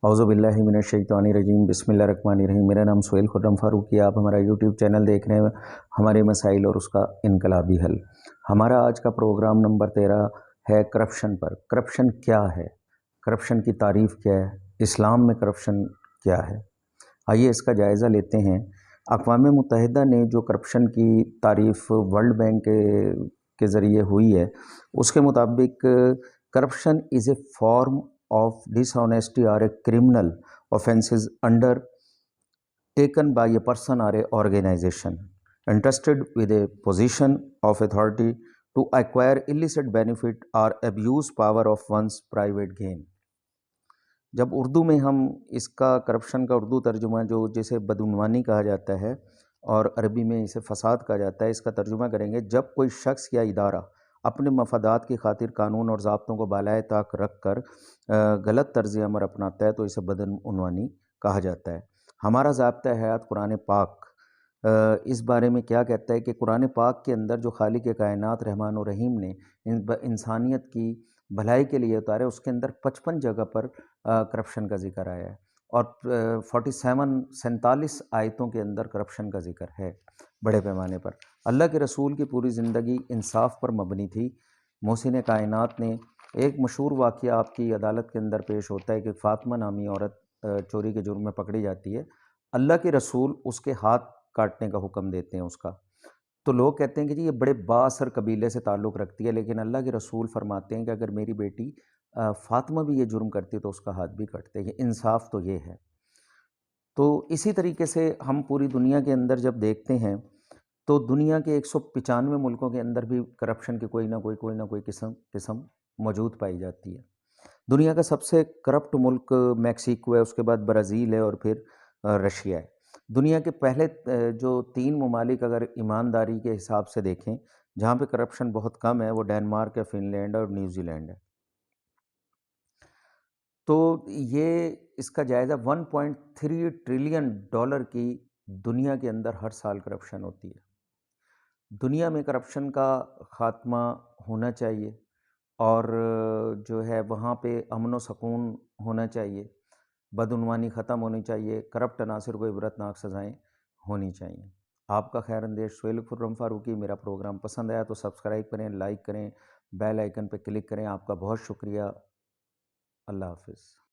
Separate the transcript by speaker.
Speaker 1: औज़ुबिल्लाहिमिनश्शैतानिर्रजीम बिस्मिल्लाहिर्रहमानिर्रहीम। मेरा नाम सुहेल खुर्रम फारूकी है। आप हमारा यूट्यूब चैनल देख रहे हैं, हमारे मसाइल और उसका इनकलाबी हल। हमारा आज का प्रोग्राम नंबर 13 है करप्शन पर। करप्शन क्या है, करप्शन की तारीफ़ क्या है, इस्लाम में करप्शन क्या है, आइए इसका जायज़ा लेते हैं। अक़वाम मुत्तहिदा ने जो करप्शन की तारीफ़ वर्ल्ड बैंक के ज़रिए हुई है, उसके मुताबिक corruption is a form of dishonesty or a criminal offenses undertaken by a person or a organization entrusted with a position of authority to acquire illicit benefit or abuse power of one's private gain। जब उर्दू में हम इसका corruption का उर्दू तर्जुमा जो जिसे बदउनवानी कहा जाता है और अरबी में इसे फसाद कहा जाता है, इसका तर्जुमा करेंगे जब कोई शख्स या इदारा अपने मफादात की खातिर कानून और ज़ाब्तों को बालाए ताक रख कर गलत तर्ज़ अमल अपनाता है तो इसे बदउनवानी कहा जाता है। हमारा ज़ाब्ता हयात कुरान पाक इस बारे में क्या कहता है कि कुरान पाक के अंदर जो खालिक कायनात रहमान और रहीम ने इंसानियत की भलाई के लिए उतारे, उसके अंदर 55 जगह पर करप्शन का ज़िक्र आया है और 47 आयतों के अंदर करप्शन का ज़िक्र है बड़े पैमाने पर। अल्लाह के रसूल की पूरी ज़िंदगी इंसाफ पर मबनी थी। मोहसिन कायनात ने एक मशहूर वाक़या आपकी अदालत के अंदर पेश होता है कि फ़ातिमा नामी औरत चोरी के जुर्म में पकड़ी जाती है। अल्लाह के रसूल उसके हाथ काटने का हुक्म देते हैं उसका। तो लोग कहते हैं कि जी ये बड़े बाअसर कबीले से ताल्लुक़ रखती है, लेकिन अल्लाह के रसूल फरमाते हैं कि अगर मेरी बेटी फ़ातिमा भी ये जुर्म करती है तो उसका हाथ भी कटते हैं। इंसाफ तो ये है। तो इसी तरीके से हम पूरी दुनिया के अंदर जब देखते हैं तो दुनिया के 195 मुल्कों के अंदर भी करप्शन की कोई ना कोई किस्म मौजूद पाई जाती है। दुनिया का सबसे करप्ट मुल्क मैक्सिको है, उसके बाद ब्राज़ील है और फिर रशिया है। दुनिया के पहले जो 3 ममालिक अगर ईमानदारी के हिसाब से देखें जहाँ पे करप्शन बहुत कम है, वो डेनमार्क है, फ़िनलैंड और न्यूज़ीलैंड है। तो ये इसका जायज़ा 1.3 ट्रिलियन डॉलर की दुनिया के अंदर हर साल करप्शन होती है। दुनिया में करप्शन का ख़ात्मा होना चाहिए और जो है वहाँ पे अमन व सकून होना चाहिए, बदउनवानी ख़त्म होनी चाहिए, करप्ट अनासर को इबरतनाक सज़ाएँ होनी चाहिए। आपका खैर अंदेश सुहेल खुर्रम फारूकी। मेरा प्रोग्राम पसंद आया तो सब्सक्राइब करें, लाइक करें, बेल आइकन पर क्लिक करें। आपका बहुत शुक्रिया। अल्लाह हाफ़िज़।